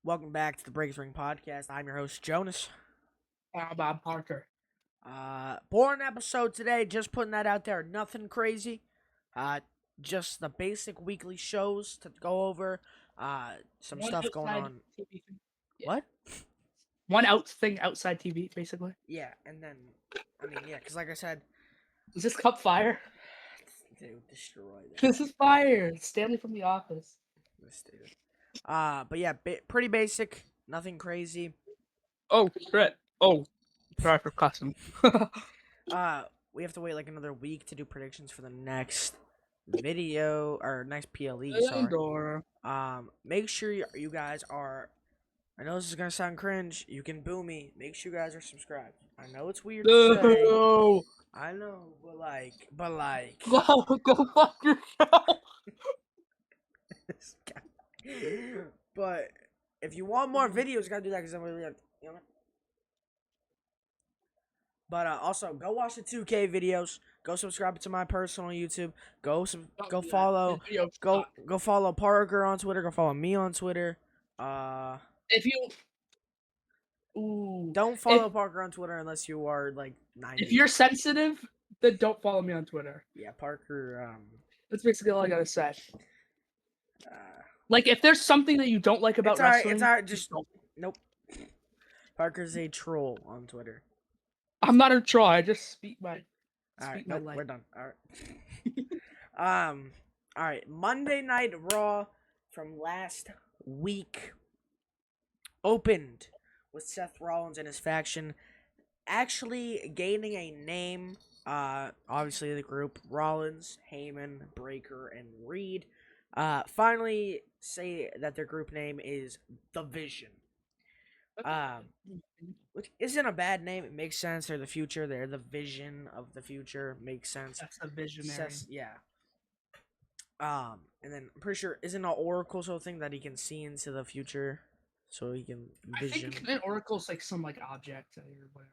Welcome back to the Breaks Ring Podcast. I'm your host, Jonas. Bob Parker. Boring episode today, just putting that out there. Nothing crazy. Just the basic weekly shows to go over. Some stuff going on. TV thing. Yeah. What? One thing outside TV, basically. Yeah, and then, because like I said, Is this cup fire? dude, destroy that. This is fire. Stanley from The Office. This dude. But yeah, pretty basic. Nothing crazy. Oh, shit. Oh, sorry for cussing. We have to wait like another week to do predictions for the next video or next PLE. Sorry. Andor. Make sure you guys are. I know this is gonna sound cringe. You can boo me. Make sure you guys are subscribed. I know it's weird to say. No. I know, but like. Go fuck yourself. This guy. But if you want more videos, you gotta do that because I'm really, you know. But also, go watch the 2K videos. Go subscribe to my personal YouTube. Go follow. Go follow Parker on Twitter. Go follow me on Twitter. If you. Ooh. Don't follow Parker on Twitter unless you are like 90. If you're sensitive, then don't follow me on Twitter. Yeah, Parker. That's basically all I gotta say. Like, if there's something that you don't like about wrestling, it's alright. Just nope. Parker's a troll on Twitter. I'm not a troll. I just speak my. Alright, nope, we're done. Alright. Alright. Monday Night Raw from last week opened with Seth Rollins and his faction actually gaining a name. Obviously the group Rollins, Heyman, Breaker, and Reed. Finally say that their group name is The Vision. Which isn't a bad name. It makes sense. They're the future. They're the vision of the future. Makes sense. That's a visionary. Yeah. And then I'm pretty sure isn't an oracle sort of thing that he can see into the future, so he can vision. I think an oracle's like some like object or whatever.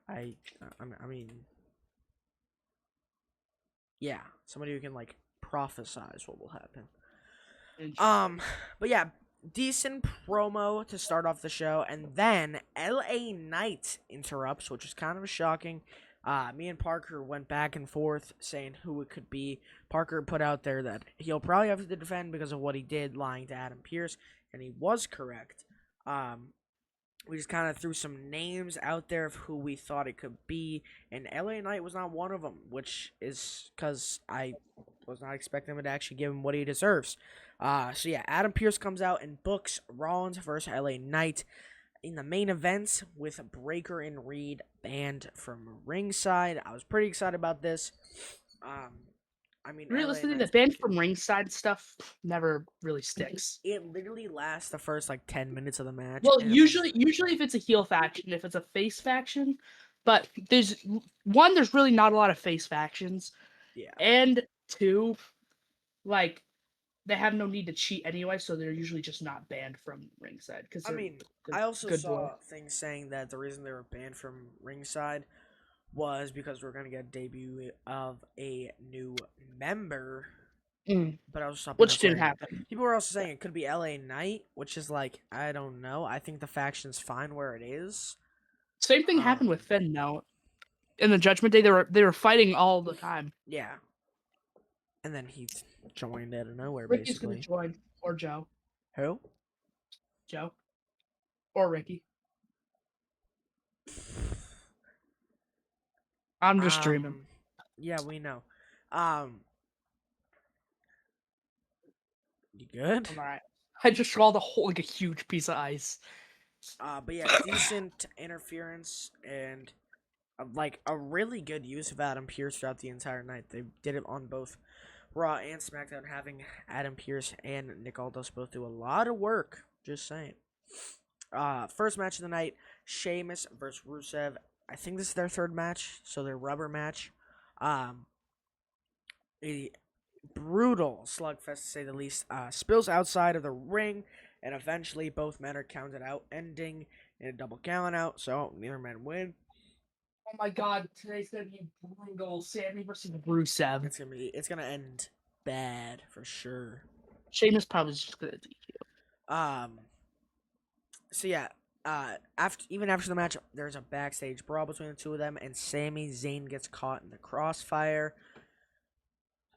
I mean, yeah, somebody who can like prophesize what will happen. But yeah, decent promo to start off the show, and then LA Knight interrupts, which is kind of shocking. Me and Parker went back and forth saying who it could be. Parker put out there that he'll probably have to defend because of what he did lying to Adam Pearce, and he was correct. We just kind of threw some names out there of who we thought it could be, and LA Knight was not one of them, which is because I was not expecting him to actually give him what he deserves. So yeah, Adam Pearce comes out and books Rollins versus LA Knight in the main event with Breaker and Reed banned from ringside. I was pretty excited about this. I mean, realistically, the banned from ringside stuff never really sticks. It literally lasts the first like 10 minutes of the match. Well, usually if it's a heel faction, if it's a face faction, but there's really not a lot of face factions. Yeah. And two, like, they have no need to cheat anyway, so they're usually just not banned from ringside. Because I also saw things saying that the reason they were banned from ringside was because we're gonna get a debut of a new member. But I was which didn't happen. People were also saying it could be LA Knight, which is like, I don't know. I think the faction's fine where it is. Same thing happened with Finn. Now, in the Judgment Day, they were fighting all the time. Yeah. And then he joined out of nowhere. Ricky's basically. Gonna join, or Joe. Who? Joe. Or Ricky. I'm just dreaming. Yeah, we know. You good? I'm alright. I just swallowed a huge piece of ice. But yeah, decent interference and like a really good use of Adam Pearce throughout the entire night. They did it on both Raw and SmackDown, having Adam Pearce and Nick Aldis both do a lot of work. Just saying. First match of the night, Sheamus versus Rusev. I think this is their third match, so their rubber match. A brutal slugfest, to say the least. Spills outside of the ring, and eventually both men are counted out, ending in a double count out, so neither men win. Oh my god, today's gonna be brutal. Sammy versus Rusev. It's gonna end bad for sure. Sheamus probably just gonna DQ. So yeah, after the match, there's a backstage brawl between the two of them, and Sami Zayn gets caught in the crossfire.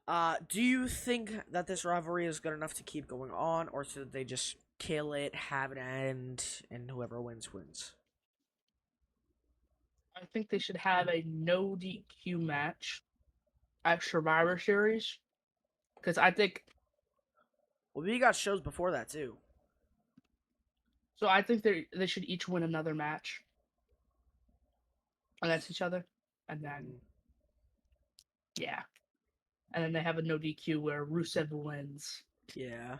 Do you think that this rivalry is good enough to keep going on, or should they just kill it, have it end, and whoever wins wins? I think they should have a no DQ match at Survivor Series because I think Well, we got shows before that too. so. I think they should each win another match against each other, and then yeah, and then they have a no DQ where Rusev wins, Yeah.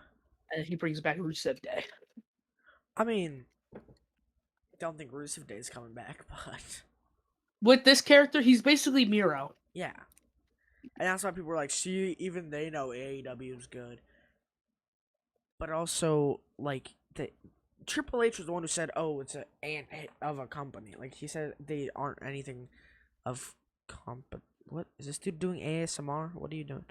and he brings back Rusev Day. I mean, I don't think Rusev Day is coming back, but With this character, he's basically Miro. yeah. And that's why people were like, see, even they know AEW is good. But also, like, the Triple H was the one who said, oh, it's an ant of a company. Like, he said they aren't anything of What? Is this dude doing ASMR? What are you doing?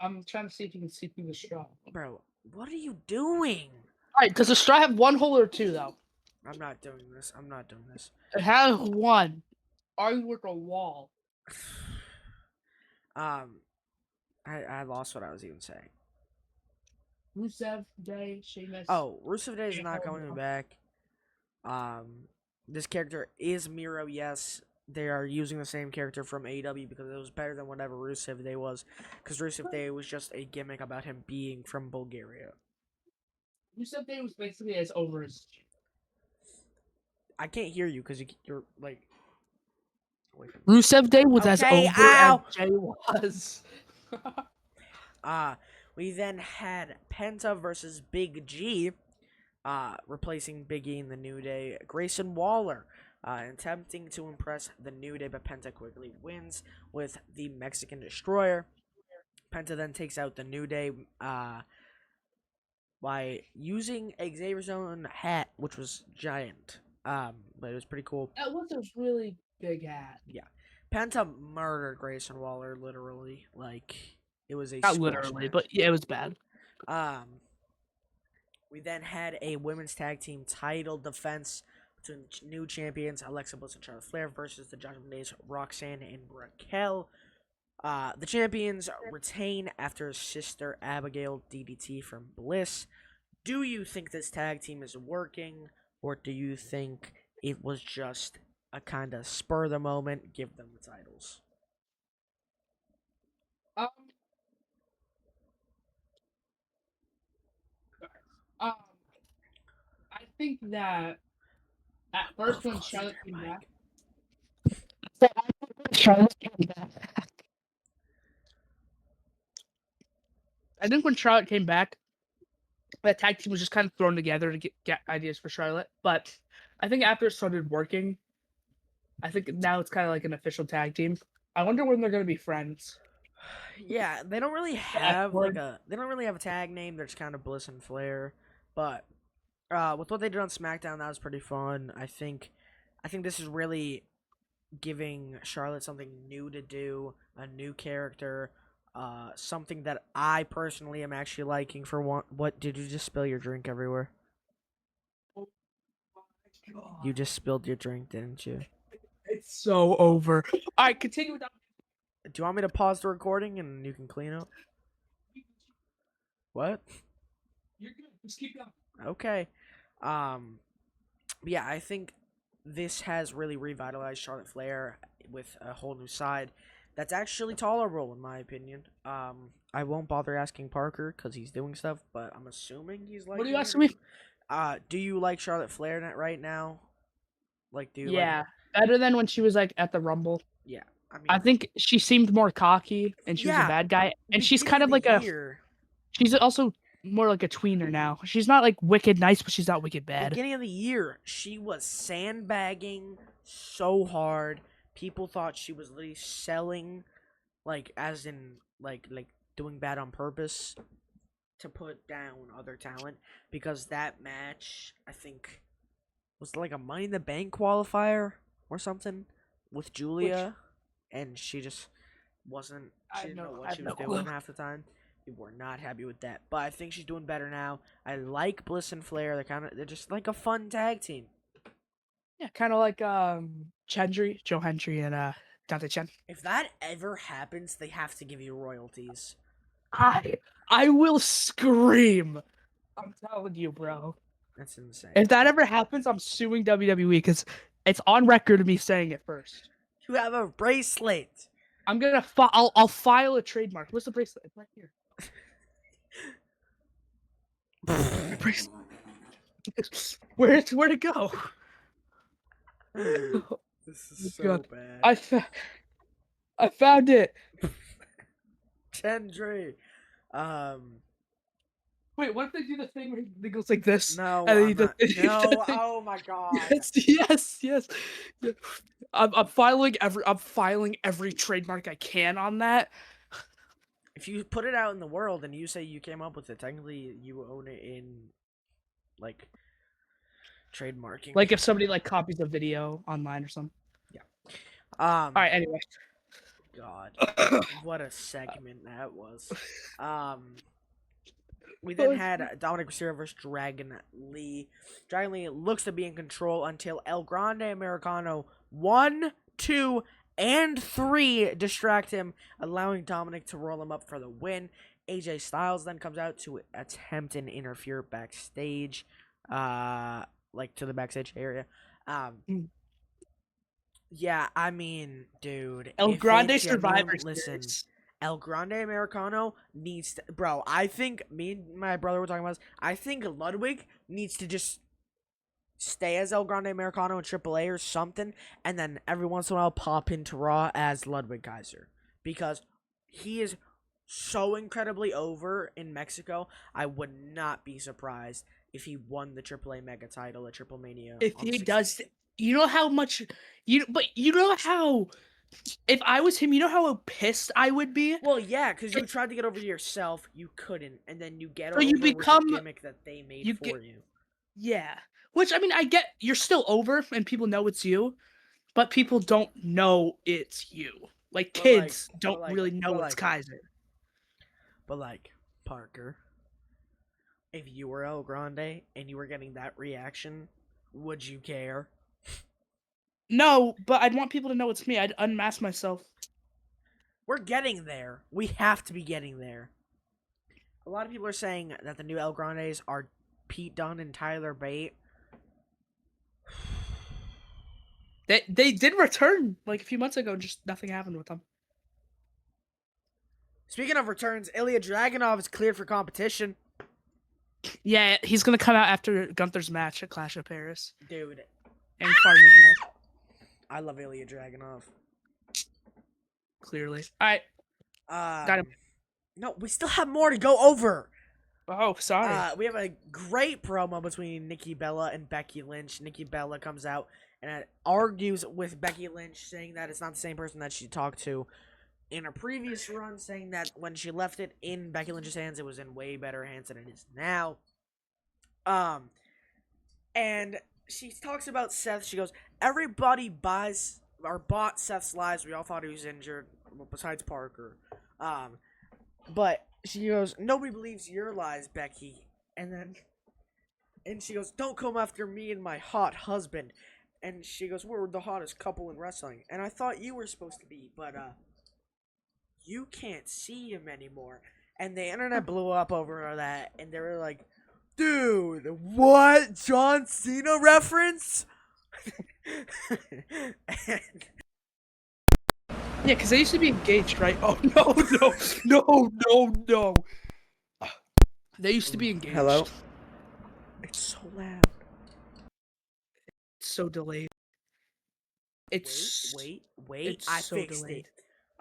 I'm trying to see if you can see through the straw. Bro, what are you doing? Alright, does the straw have one hole or two, though? I'm not doing this. I'm not doing this. It has one. Are you with a wall? I lost what I was even saying. Rusev Day, Sheamus. Oh, Rusev Day is not coming back. This character is Miro, yes. They are using the same character from AEW because it was better than whatever Rusev Day was. Because Rusev Day was just a gimmick about him being from Bulgaria. Rusev Day was basically as over as. I can't hear you because you're like. Rusev Day was as over as Jay was. We then had Penta versus Big G, replacing Big E in the New Day. Grayson Waller, attempting to impress the New Day, but Penta quickly wins with the Mexican Destroyer. Penta then takes out the New Day by using Xavier's own hat, which was giant. But it was pretty cool. That was a really big hat. Yeah. Penta murdered Grayson Waller, literally. Like, it was a not literally, match. But yeah, it was bad. We then had a women's tag team title defense between new champions Alexa Bliss and Charlotte Flair versus the Judgment Days, Roxanne and Raquel. The champions retain after Sister Abigail DDT from Bliss. Do you think this tag team is working, or do you think it was just a kind of spur of the moment, give them the titles? I think that at first when Charlotte came back, I think when Charlotte came back, that tag team was just kind of thrown together to get ideas for Charlotte. But I think after it started working, I think now it's kind of like an official tag team. I wonder when they're gonna be friends. Yeah, they don't really have a tag name. They're just kind of Bliss and Flair. But with what they did on SmackDown, that was pretty fun. I think this is really giving Charlotte something new to do, a new character, something that I personally am actually liking. For one, what did you just spill your drink everywhere? Oh my God. You just spilled your drink, didn't you? It's so over. All right, continue with that. Do you want me to pause the recording and you can clean up? What? You're good. Just keep going. Okay. Yeah, I think this has really revitalized Charlotte Flair with a whole new side that's actually tolerable, in my opinion. I won't bother asking Parker because he's doing stuff, but I'm assuming he's like. What are you asking me? Do you like Charlotte Flair right now? Like, do you? Yeah, better than when she was like at the Rumble. Yeah, I think she seemed more cocky, and she was a bad guy. And she's kind of like she's also more like a tweener now. She's not like wicked nice, but she's not wicked bad. Beginning of the year, she was sandbagging so hard. People thought she was literally selling, like, as in like doing bad on purpose to put down other talent, because that match, I think, was like a Money in the Bank qualifier or something with Julia, and she just wasn't. She didn't know what she was doing half the time. People were not happy with that, but I think she's doing better now. I like Bliss and Flair. They're just like a fun tag team. Yeah, kind of like Joe Hendry, and Dante Chen. If that ever happens, they have to give you royalties. I will scream. I'm telling you, bro. That's insane. If that ever happens, I'm suing WWE because it's on record of me saying it first. You have a bracelet. I'm gonna I'll file a trademark. What's the bracelet? It's right here. Where'd it go? This is so God. bad. I found it. Chandra. Wait, what if they do the thing where he goes like this? No, And then I'm not. No. Oh my god. Yes. Yeah. I'm filing every trademark I can on that. If you put it out in the world and you say you came up with it, technically you own it in, like, trademarking. Like if somebody like copies a video online or something. Yeah. All right. Anyway. God, what a segment that was. We then had Dominic Mysterio versus Dragon Lee. Dragon Lee looks to be in control until El Grande Americano 1, 2, and 3 distract him, allowing Dominic to roll him up for the win. AJ Styles then comes out to attempt and interfere backstage, like to the backstage area. Yeah, I mean, dude. El Grande Survivor Series. El Grande Americano needs to, bro, I think me and my brother were talking about this. I think Ludwig needs to just stay as El Grande Americano in AAA or something, and then every once in a while pop into Raw as Ludwig Kaiser. Because he is so incredibly over in Mexico. I would not be surprised if he won the AAA Mega title at Triple Mania. If he does, you know how much, you know how, if I was him, you know how pissed I would be? Well, yeah, because you tried to get over yourself, you couldn't, and then you get over you become with the gimmick that they made for you. Yeah. Which, I mean, I get, you're still over, and people know it's you, but people don't know it's you. Like, kids don't really know it's Kaiser. But, like, Parker, if you were El Grande and you were getting that reaction, would you care? No, but I'd want people to know it's me. I'd unmask myself. We're getting there. We have to be getting there. A lot of people are saying that the new El Grandes are Pete Dunne and Tyler Bate. They did return like a few months ago, just nothing happened with them. Speaking of returns, Ilya Dragunov is cleared for competition. Yeah, he's gonna come out after Gunther's match at Clash of Paris. Dude. And Farmer's match. I love Ilya Dragunov. Clearly. Alright. Got him. No, we still have more to go over. Oh, sorry. We have a great promo between Nikki Bella and Becky Lynch. Nikki Bella comes out and argues with Becky Lynch, saying that it's not the same person that she talked to in a previous run, saying that when she left it in Becky Lynch's hands, it was in way better hands than it is now. And she talks about Seth. She goes, everybody bought Seth's lies. We all thought he was injured, besides Parker. But she goes, nobody believes your lies, Becky. And she goes, don't come after me and my hot husband. And she goes, we're the hottest couple in wrestling. And I thought you were supposed to be, but you can't see him anymore. And the internet blew up over that, and they were like, dude, what? John Cena reference? Yeah, because they used to be engaged, right? Oh, no. They used to be engaged. Hello? It's so loud. It's so delayed. Wait. It's I so fixed delayed. it.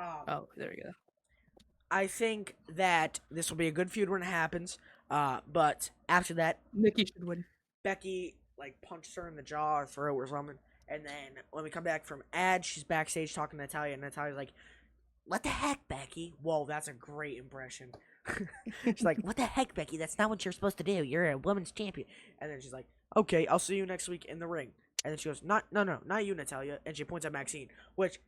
Oh, there we go. I think that this will be a good feud when it happens. But after that, Nikki should win. Becky punched her in the jaw or throat or something. And then when we come back from ad, she's backstage talking to Natalya, and Natalya's like, what the heck, Becky? Whoa, that's a great impression. She's like, what the heck, Becky? That's not what you're supposed to do. You're a women's champion. And then she's like, okay, I'll see you next week in the ring. And then she goes, not you, Natalya. And she points at Maxine, which,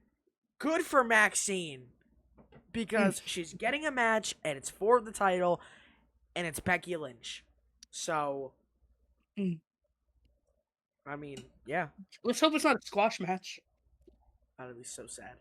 good for Maxine. because she's getting a match and it's for the title and it's Becky Lynch. So, I mean, yeah. Let's hope it's not a squash match. That'd be so sad.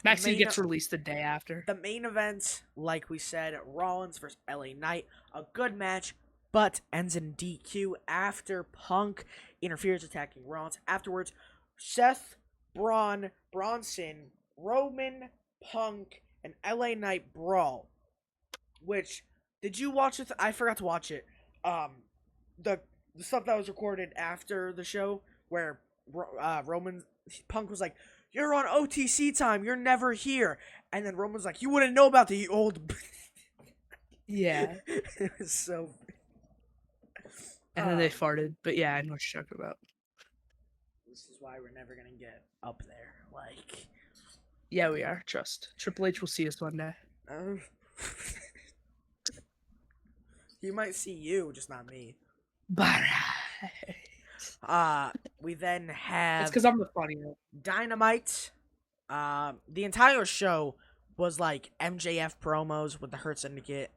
Maxine gets released the day after. The main event, like we said, Rollins versus LA Knight. A good match, but ends in DQ after Punk interferes attacking Rollins. Afterwards, Seth, Bronson, Roman, Punk, and LA Knight brawl. Which, did you watch it? I forgot to watch it. The stuff that was recorded after the show where Punk was like, "You're on OTC time. You're never here." And then Roman's like, "You wouldn't know about the old." Yeah. It was so. And then they farted. But yeah, I know what you're talking about. This is why we're never gonna get up there. Like. Yeah, we are. Trust. Triple H will see us one day. He might see you, just not me. But we then have. it's because I'm the funny one. Dynamite. The entire show was like MJF promos with the Hurt Syndicate.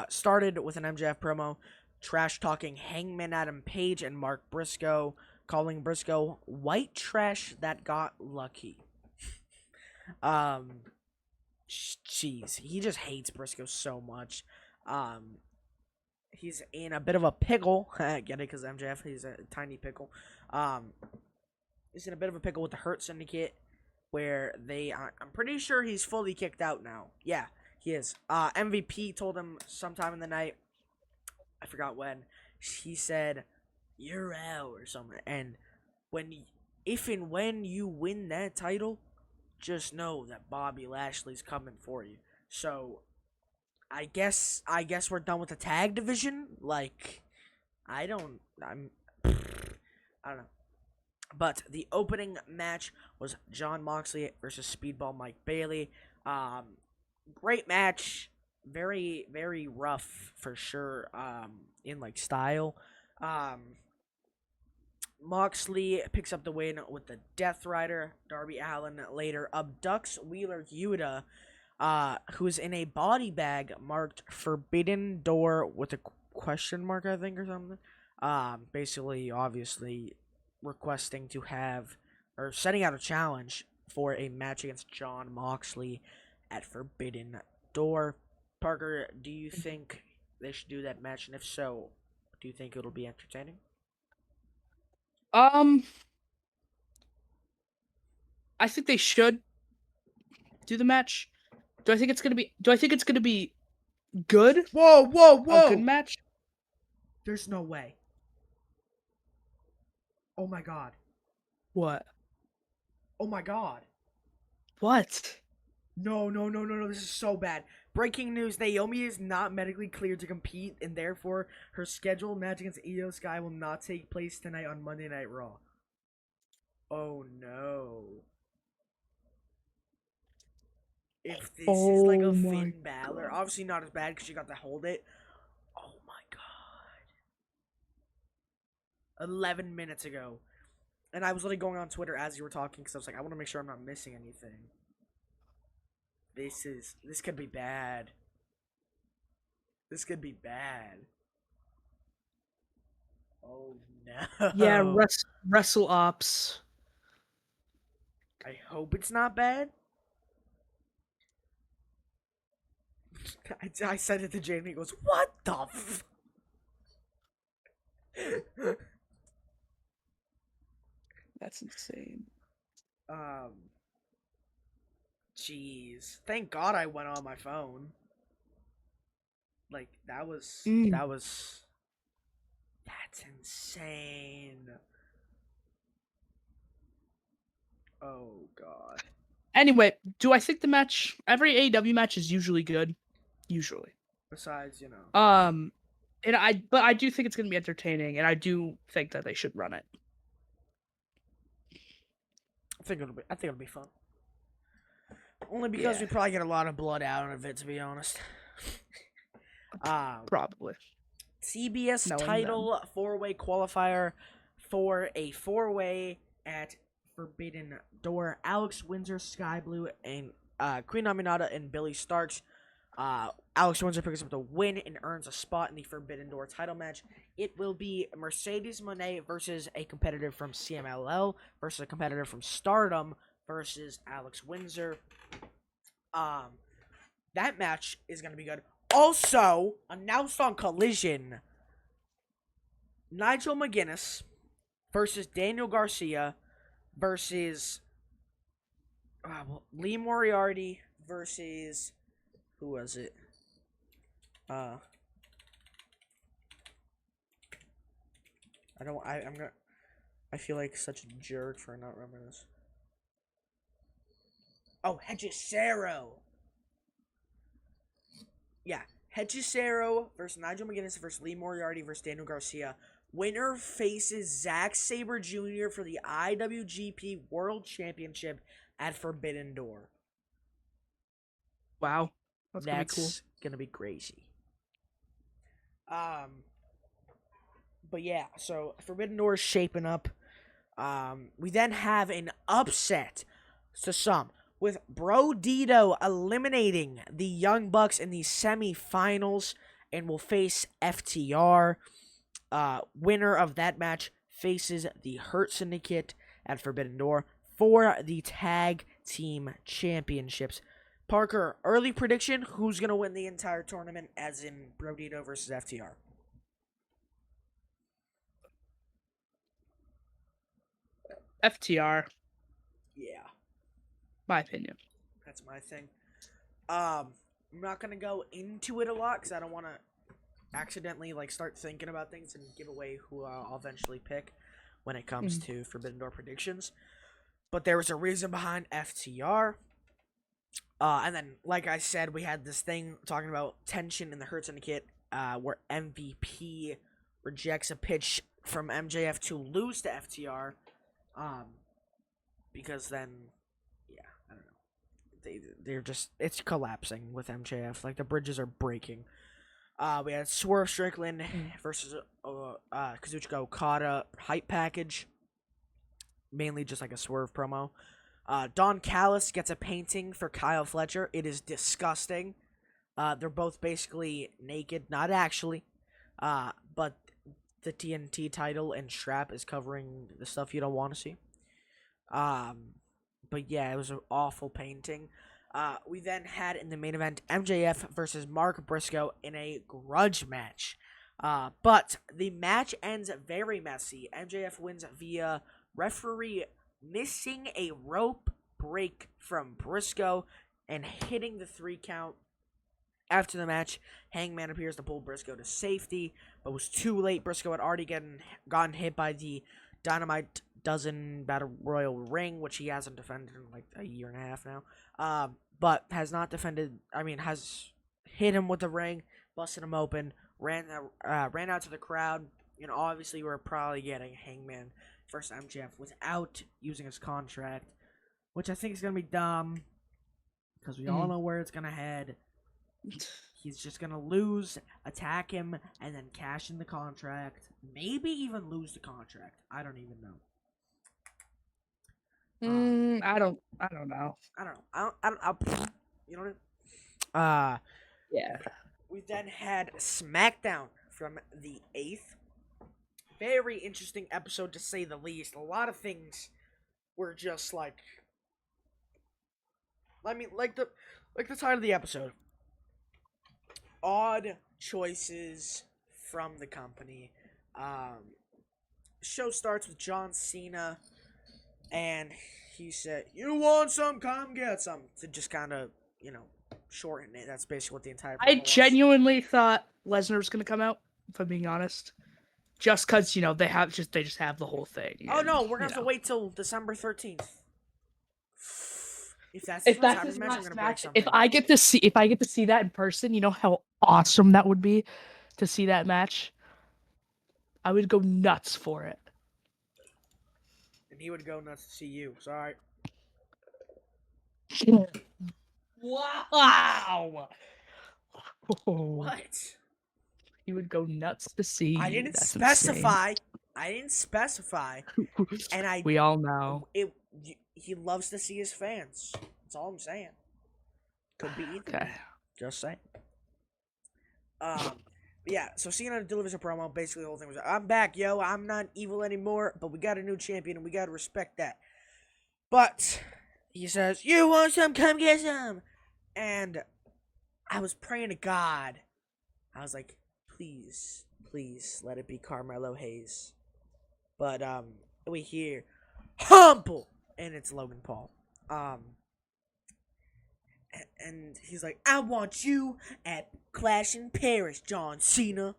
Started with an MJF promo, trash talking Hangman Adam Page and Mark Briscoe, calling Briscoe white trash that got lucky. Jeez, he just hates Briscoe so much. He's in a bit of a pickle. Get it? Because MJF, he's a tiny pickle. He's in a bit of a pickle with the Hurt Syndicate, where I'm pretty sure he's fully kicked out now. Yeah, he is. MVP told him sometime in the night, I forgot when, he said, "You're out," or something. And if and when you win that title, just know that Bobby Lashley's coming for you. So, I guess we're done with the tag division. Like, I don't know. But the opening match was Jon Moxley versus Speedball Mike Bailey. Great match. Very, very rough for sure. In like style. Moxley picks up the win with the Death Rider. Darby Allin later abducts Wheeler Yuta, who's in a body bag marked Forbidden Door with a question mark, I think, or something. Basically, obviously, requesting to have, or setting out a challenge for a match against Jon Moxley at Forbidden Door. Parker, do you think they should do that match? And if so, do you think it'll be entertaining? I think they should do the match. Do I think it's gonna be good? Whoa! A good match? There's no way. Oh my god. What? Oh my god. What? No. This is so bad. Breaking news, Naomi is not medically cleared to compete, and therefore her scheduled match against Io Sky will not take place tonight on Monday Night Raw. Oh no. If this is like a Finn Balor, obviously not as bad because she got to hold it. Oh my god. 11 minutes ago. And I was literally going on Twitter as you were talking because I was like, I want to make sure I'm not missing anything. This could be bad. This could be bad. Oh no. Yeah, Wrestle Ops. I hope it's not bad. I said it to Jamie. He goes, "What the f?" That's insane. Jeez. Thank God I went on my phone. Like, that's insane. Oh, God. Anyway, do I think the match, every AEW match is usually good? Usually. Besides, you know. But I do think it's going to be entertaining, and I do think that they should run it. I think it'll be fun. Only because we probably get a lot of blood out of it, to be honest. Probably. CBS title 4-way qualifier for a 4-way at Forbidden Door. Alex Windsor, Sky Blue, and Queen Aminata and Billy Starks. Alex Windsor picks up the win and earns a spot in the Forbidden Door title match. It will be Mercedes Moné versus a competitor from CMLL versus a competitor from Stardom versus Alex Windsor. That match is going to be good. Also, announced on Collision, Nigel McGuinness versus Daniel Garcia versus Lee Moriarty versus who was it? I feel like such a jerk for not remembering this. Oh, Hechicero. Yeah, Hechicero versus Nigel McGuinness versus Lee Moriarty versus Daniel Garcia. Winner faces Zack Sabre Jr. for the IWGP World Championship at Forbidden Door. Wow. That's gonna be cool. Gonna be crazy. But yeah, so Forbidden Door is shaping up. We then have an upset to some, with Bro Dito eliminating the Young Bucks in the semifinals and will face FTR. Winner of that match faces the Hurt Syndicate at Forbidden Door for the Tag Team Championships. Parker, early prediction, who's going to win the entire tournament, as in Bro Dito versus FTR? FTR. Yeah. My opinion. That's my thing. I'm not going to go into it a lot because I don't want to accidentally start thinking about things and give away who I'll eventually pick when it comes to Forbidden Door predictions. But there was a reason behind FTR. And then, like I said, we had this thing talking about tension in the Hurt Syndicate, where MVP rejects a pitch from MJF to lose to FTR. Because then, yeah, I don't know. They're just, it's collapsing with MJF. Like, the bridges are breaking. We had Swerve Strickland versus Kazuchika Okada hype package. Mainly just like a Swerve promo. Don Callis gets a painting for Kyle Fletcher. It is disgusting. They're both basically naked. Not actually. But the TNT title and strap is covering the stuff you don't want to see. But yeah, it was an awful painting. We then had in the main event MJF versus Mark Briscoe in a grudge match. But the match ends very messy. MJF wins via referee missing a rope break from Briscoe and hitting the 3 count. After the match, Hangman appears to pull Briscoe to safety, but was too late. Briscoe had already gotten hit by the Dynamite Dozen Battle Royal ring, which he hasn't defended in like a year and a half now. But has not defended. Has hit him with the ring, busted him open, ran out to the crowd. Obviously we're probably getting Hangman versus MJF without using his contract, which I think is gonna be dumb because we all know where it's gonna head. He's just gonna lose, attack him, and then cash in the contract. Maybe even lose the contract. I don't even know. I don't know. You know what I mean? Yeah. We then had SmackDown from the 8th. Very interesting episode to say the least. A lot of things were just like the title of the episode. Odd choices from the company. Show starts with John Cena, and he said, "You want some? Come get some." To just kind of, shorten it. That's basically what the entire. I genuinely thought Lesnar was gonna come out, if I'm being honest, just because they just have the whole thing. Oh no, we're gonna have to wait till December 13th. If that's his match, if I get to see that in person, you know how awesome that would be to see that match. I would go nuts for it. And he would go nuts to see you. Sorry. Wow. What? He would go nuts to see. I didn't specify. And we all know. He loves to see his fans. That's all I'm saying. Could be either. Okay. Just saying. But yeah, so Cena delivers a promo. Basically, the whole thing was, I'm back, yo. I'm not evil anymore, but we got a new champion, and we got to respect that. But he says, you want some? Come get some. And I was praying to God. I was like, please, please let it be Carmelo Hayes. But we hear humble, and it's Logan Paul. And he's like, I want you at Clash in Paris, John Cena.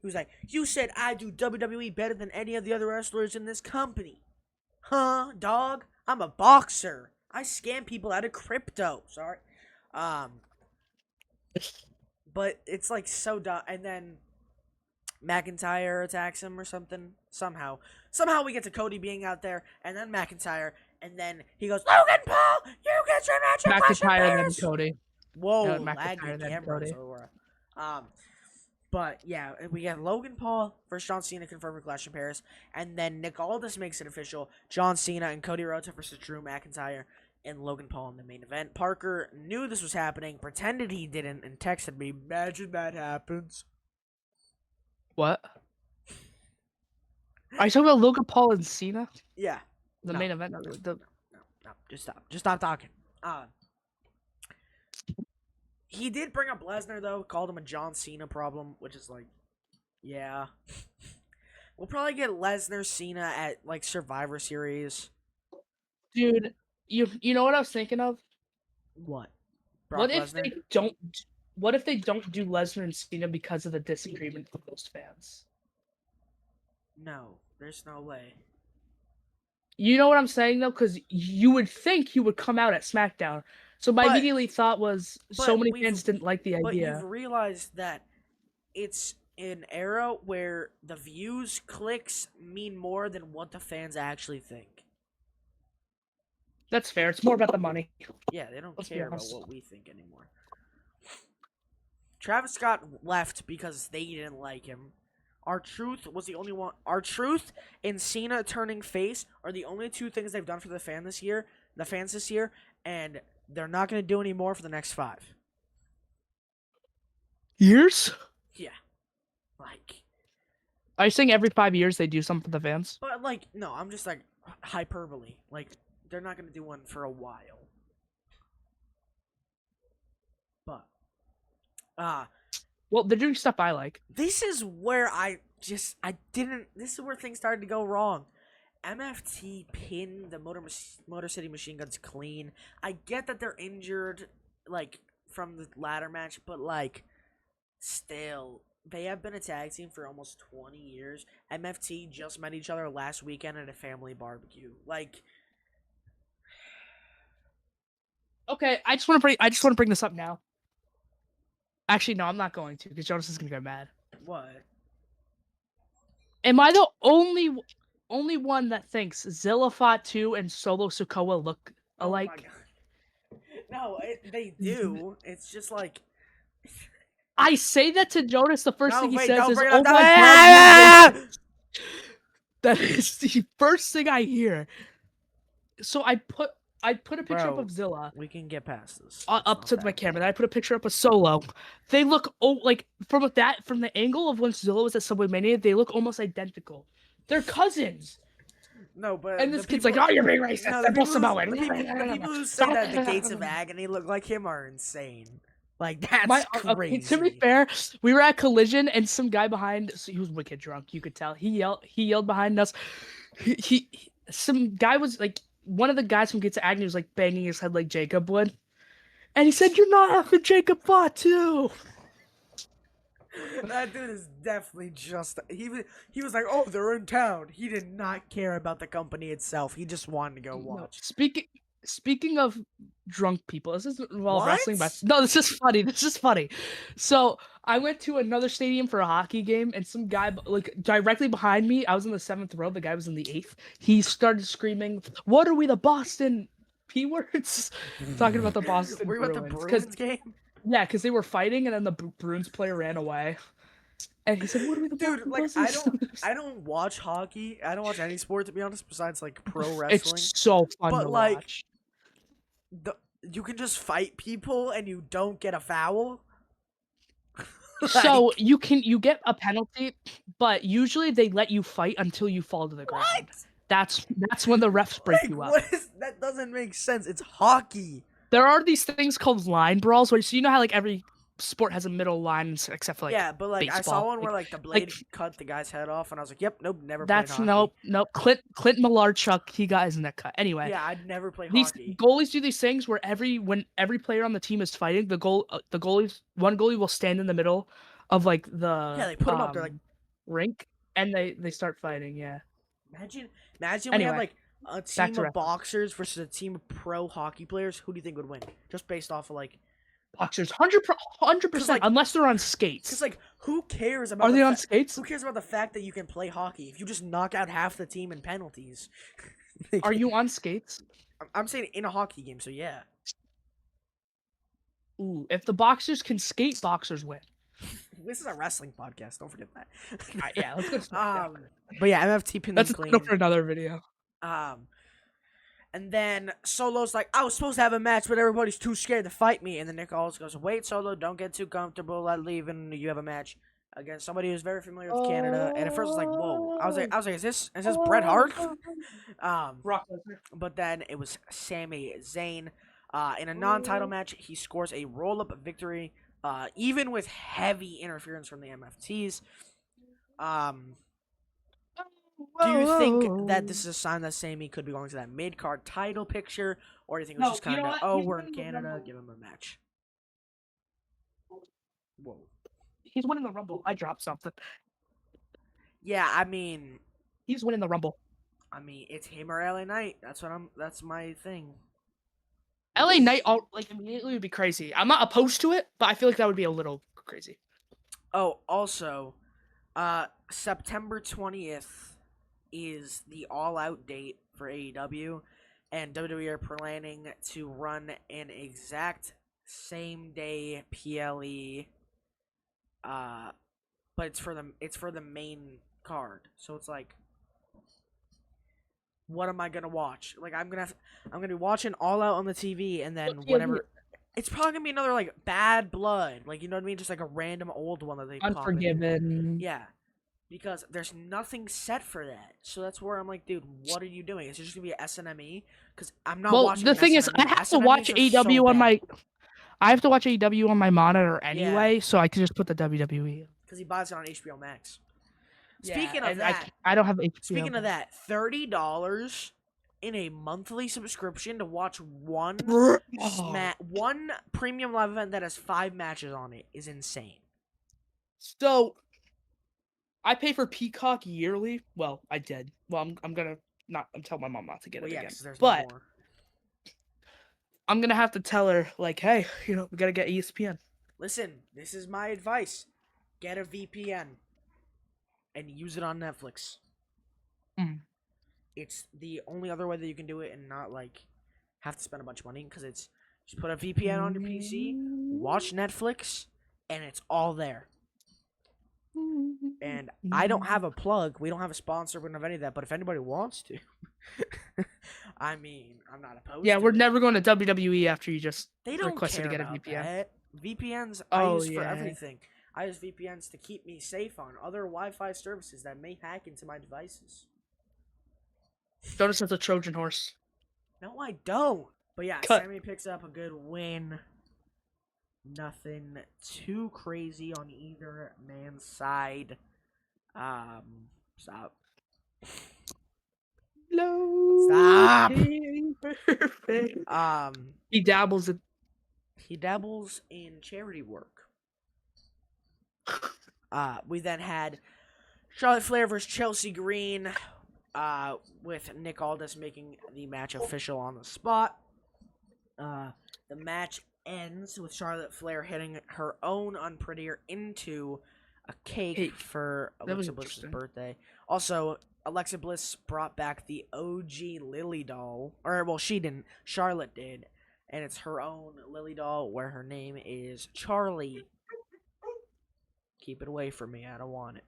He was like, you said I do WWE better than any of the other wrestlers in this company. Huh, dog? I'm a boxer. I scam people out of crypto. Sorry. But it's like so dumb. And then McIntyre attacks him or something. Somehow we get to Cody being out there, and then McIntyre, and then he goes, Logan Paul, you get your match at Clash in McIntyre Paris. then Cody. Whoa, No, laggy McIntyre then cameras, Cody. Aurora. But yeah, we got Logan Paul versus John Cena confirming Clash in Paris, and then Nick Aldis makes it official. John Cena and Cody Rhodes versus Drew McIntyre and Logan Paul in the main event. Parker knew this was happening, pretended he didn't, and texted me, imagine that happens. What? Are you talking about Logan Paul and Cena? Yeah. The main event? No, Just stop. Just stop talking. He did bring up Lesnar, though. Called him a John Cena problem, which is like, yeah. We'll probably get Lesnar Cena at, like, Survivor Series. Dude, you know what I was thinking of? What? What if they don't do Lesnar and Cena because of the disagreement from those fans? No, there's no way. You know what I'm saying, though? Because you would think he would come out at SmackDown. So my immediately thought was so many fans didn't like the idea. But you've realized that it's an era where the views, clicks mean more than what the fans actually think. That's fair. It's more about the money. Yeah, they don't care about what we think anymore. Travis Scott left because they didn't like him. R-Truth was the only one. R-Truth and Cena turning face are the only two things they've done for the fans this year, and they're not going to do any more for the next 5 years. Yeah, like. Are you saying every 5 years they do something for the fans? But like, no, I'm just like hyperbole. Like, they're not going to do one for a while. But, well, they're doing stuff I like. This is where this is where things started to go wrong. MFT pinned the Motor City Machine Guns clean. I get that they're injured, like, from the ladder match, but, like, still, they have been a tag team for almost 20 years. MFT just met each other last weekend at a family barbecue. Like, okay, I just want to bring this up now. Actually, no, I'm not going to, because Jonas is gonna get mad. What? Am I the only one that thinks Zilla Fatu and Solo Sikoa look alike? Oh my God. No, they do. It's just like. I say that to Jonas. The first thing he says is, "Oh my God!" That is the first thing I hear. So I put a picture up of Zilla. We can get past this. Up to my camera. And I put a picture up of Solo. They look like from the angle of when Zilla was at Subway Mania, they look almost identical. They're cousins. No, but and this kid's like, "Oh, you're being racist." No, the people who say that the Gates of Agony look like him are insane. Like, that's crazy. To be fair, we were at Collision, and some guy behind. He was wicked drunk. You could tell. He yelled behind us. Some guy was like, one of the guys from Gates of Agony was like banging his head like Jacob would, and he said, "You're not effing Jacob Fatu." That dude is definitely just. He was like, "Oh, they're in town." He did not care about the company itself. He just wanted to go watch. Speaking of drunk people, this isn't wrestling, but no, this is funny. So I went to another stadium for a hockey game, and some guy like directly behind me. I was in the 7th row. The guy was in the 8th. He started screaming, "What are we, the Boston P words?" Talking about the Boston Bruins. About the Bruins game? Yeah, because they were fighting, and then the Bruins player ran away. And he said, "What are we, the Dude, Boston like, I don't watch hockey. I don't watch any sport, to be honest, besides like pro wrestling. It's so fun to like, watch. you can just fight people and you don't get a foul. So Like, you get a penalty, but usually they let you fight until you fall to the ground. what? That's when the refs break Like, you up. what is that? Doesn't make sense. It's hockey. There are these things called line brawls, where so you know how like every sport has a middle line except for like Yeah, but like I saw baseball. one where like the Like blade cut the guy's head off, and I was like, "Yep, nope, never played that's hockey." nope. Clint Malarchuk, he got his neck cut. Anyway, Yeah, I'd never play these hockey. goalies do these things where when every player on the team is fighting, the one goalie will stand in the middle of like Yeah, the they put them up. They're like, rink, and they start fighting. Yeah. imagine we had Anyway, like a back team to of wrestling. boxers versus a team of pro hockey players. Who do you think would win? Just based off of like, Boxers, cause 100%, like, unless they're on cause skates. like, who cares about Are the they on fact? skates? Who cares about the fact that you can play hockey if you just knock out half the team in penalties? Are you on skates? I'm saying in a hockey game, so yeah. Ooh, if the boxers can skate, boxers win. This is a wrestling podcast. Don't forget that. Yeah, let's go to SmackDown. But yeah, MFT pinned them That's a clean. title for another video. And then Solo's like, I was supposed to have a match, but everybody's too scared to fight me. And then Nick Aldis goes, wait, Solo, don't get too comfortable. Let leave, and you have a match against somebody who's very familiar with Canada. And at first I was like, whoa. I was like, is this Bret Hart? Brock Lesnar. But then it was Sami Zayn. In a non-title match, he scores a roll-up victory, even with heavy interference from the MFTs. Do you think that this is a sign that Sami could be going to that mid-card title picture, or do you think it was just kind of, oh, we're in Canada, give him a match? Whoa. He's winning the Rumble. I dropped something. Yeah, I mean, He's winning the Rumble. it's him or LA Knight. That's my thing. LA Knight, like immediately would be crazy. I'm not opposed to it, but I feel like that would be a little crazy. Oh, also, September 20th is the all-out date for AEW, and WWE are planning to run an exact same-day PLE, but it's for the main card. So it's like, what am I gonna watch? Like I'm gonna be watching All Out on the TV, and then whatever. It's probably gonna be another like Bad Blood, like you know what I mean, just like a random old one that they pop in. Unforgiven. Yeah, because there's nothing set for that. So that's where I'm like, dude, what are you doing? Is it just gonna be SNME? Because I'm not watching. Well, the thing is, I have to watch AEW on my. I have to watch AEW on my monitor anyway, so I can just put the WWE. Because he buys it on HBO Max. Yeah, Speaking of that, I don't have HBO. Speaking of that, $30 in a monthly subscription to watch one premium live event that has 5 matches on it is insane. So, I pay for Peacock yearly. Well, I did. Well, I'm gonna not. I'm telling my mom not to get it again. There's but no more. I'm gonna have to tell her like, hey, we gotta get ESPN. Listen, this is my advice: get a VPN and use it on Netflix. It's the only other way that you can do it and not like have to spend a bunch of money, because it's just put a VPN on your PC, watch Netflix, and it's all there. And I don't have a plug. We don't have a sponsor. We don't have any of that. But if anybody wants to, I mean, I'm not opposed. Yeah, to we're it. never going to WWE after you just They don't requested care to get a about VPN. that. VPNs I use for everything. I use VPNs to keep me safe on other Wi-Fi services that may hack into my devices. Jonas has a Trojan horse. No, I don't. But yeah, Sami picks up a good win. Nothing too crazy on either man's side. Stop. Stop. He dabbles in charity work. We then had Charlotte Flair versus Chelsea Green, with Nick Aldis making the match official on the spot. The match ends with Charlotte Flair hitting her own unprettier into a cake for Alexa Bliss's birthday. Also, Alexa Bliss brought back the OG Lily doll. Or, well, she didn't. Charlotte did. And it's her own Lily doll where her name is Charlie. Keep it away from me. I don't want it.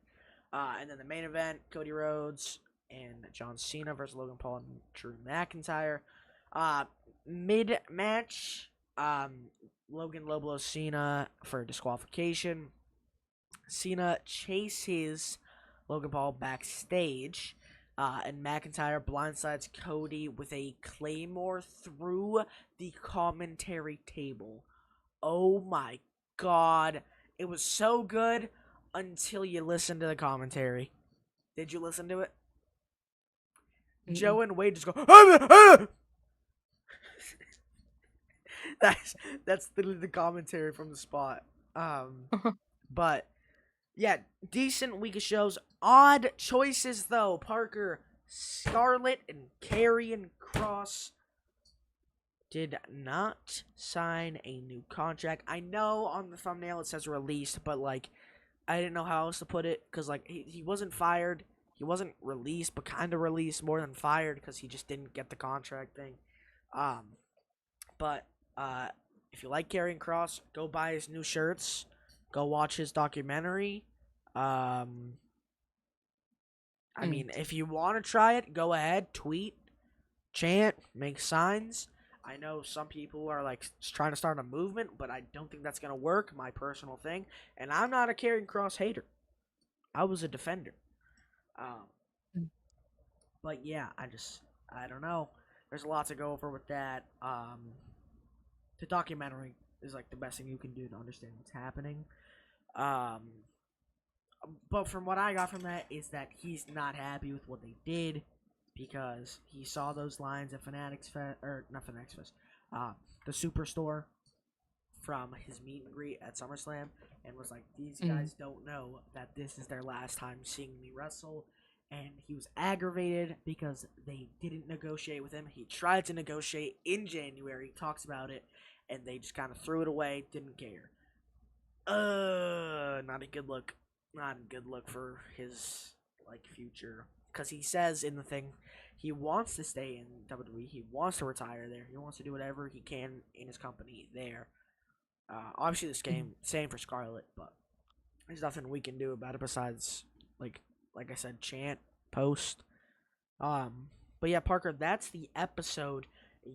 And then the main event, Cody Rhodes and John Cena versus Logan Paul and Drew McIntyre. Mid match, Logan low blows Cena for disqualification. Cena chases Logan Paul backstage, and McIntyre blindsides Cody with a Claymore through the commentary table. Oh my god. It was so good until you listened to the commentary. Did you listen to it? Mm-mm. Joe and Wade just go, that's literally the commentary from the spot. But yeah, decent week of shows. Odd choices though. Parker, Scarlett, and Karrion Kross did not sign a new contract. I know on the thumbnail it says released, but like I didn't know how else to put it because like he wasn't fired. He wasn't released, but kind of released more than fired because he just didn't get the contract thing. But if you like Karrion Kross, go buy his new shirts. Go watch his documentary. I mean, if you want to try it, go ahead. Tweet, chant, make signs. I know some people are like trying to start a movement, but I don't think that's gonna work. My personal thing, and I'm not a Karrion Kross hater. I was a defender. But yeah, I don't know. There's a lot to go over with that. The documentary is like the best thing you can do to understand what's happening. But from what I got from that is that he's not happy with what they did because he saw those lines at Fanatics Fest, or not Fanatics Fest, the Superstore from his meet and greet at SummerSlam, and was like, these guys don't know that this is their last time seeing me wrestle. And he was aggravated because they didn't negotiate with him. He tried to negotiate in January, talks about it, and they just kind of threw it away, didn't care. Not a good look. Not a good look for his like future. Because he says in the thing, he wants to stay in WWE. He wants to retire there. He wants to do whatever he can in his company there. Obviously, the same for Scarlett, but there's nothing we can do about it besides like I said, chant, post. But yeah, Parker, that's the episode.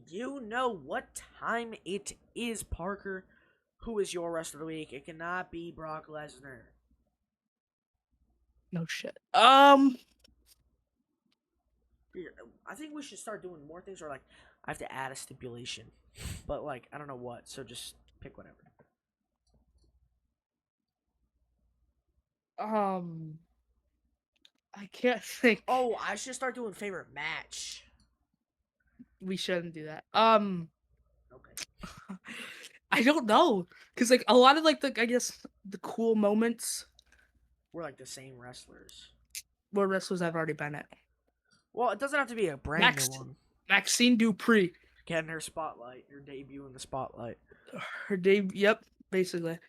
You know what time it is, Parker. Who is your rest of the week? It cannot be Brock Lesnar. No shit. I think we should start doing more things, or like I have to add a stipulation, but like I don't know what. So just pick whatever. I can't think. Oh, I should start doing favorite match. We shouldn't do that. Okay. I don't know, cause like a lot of like I guess the cool moments We're like the same wrestlers. were wrestlers I've already been at. Well, it doesn't have to be a brand new one. Maxine Dupree. Getting her spotlight, her debut in the spotlight. Her debut, yep, basically.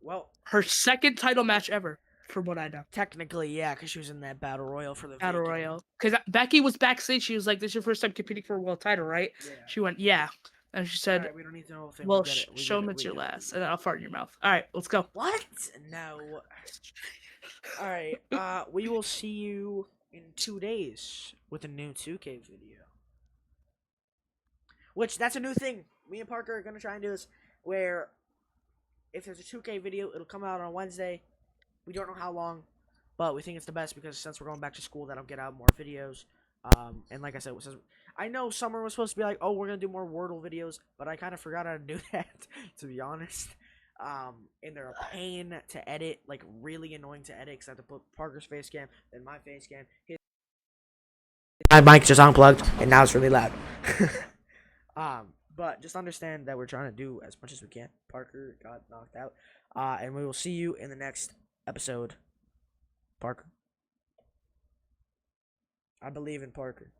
Well, her second title match ever, from what I know. Technically, yeah, because she was in that Battle Royal for the Battle Royal. Because Becky was backstage. She was like, "This is your first time competing for a world title, right?" Yeah. She went, "Yeah." And she said, right, we don't need to know the whole thing. "Well, show them it's your last, and I'll fart in your mouth." All right, let's go. What? No. All right. We will see you in 2 days with a new 2K video. Which, that's a new thing. Me and Parker are going to try and do this, where if there's a 2K video, it'll come out on Wednesday. We don't know how long, but we think it's the best because since we're going back to school, that'll get out more videos. And like I said, I know summer was supposed to be like, oh, we're going to do more Wordle videos, but I kind of forgot how to do that, to be honest. And they're a pain to edit, like really annoying to edit because I have to put Parker's face cam, then my face cam. My mic just unplugged, and now it's really loud. But just understand that we're trying to do as much as we can. Parker got knocked out. And we will see you in the next episode. Parker. I believe in Parker.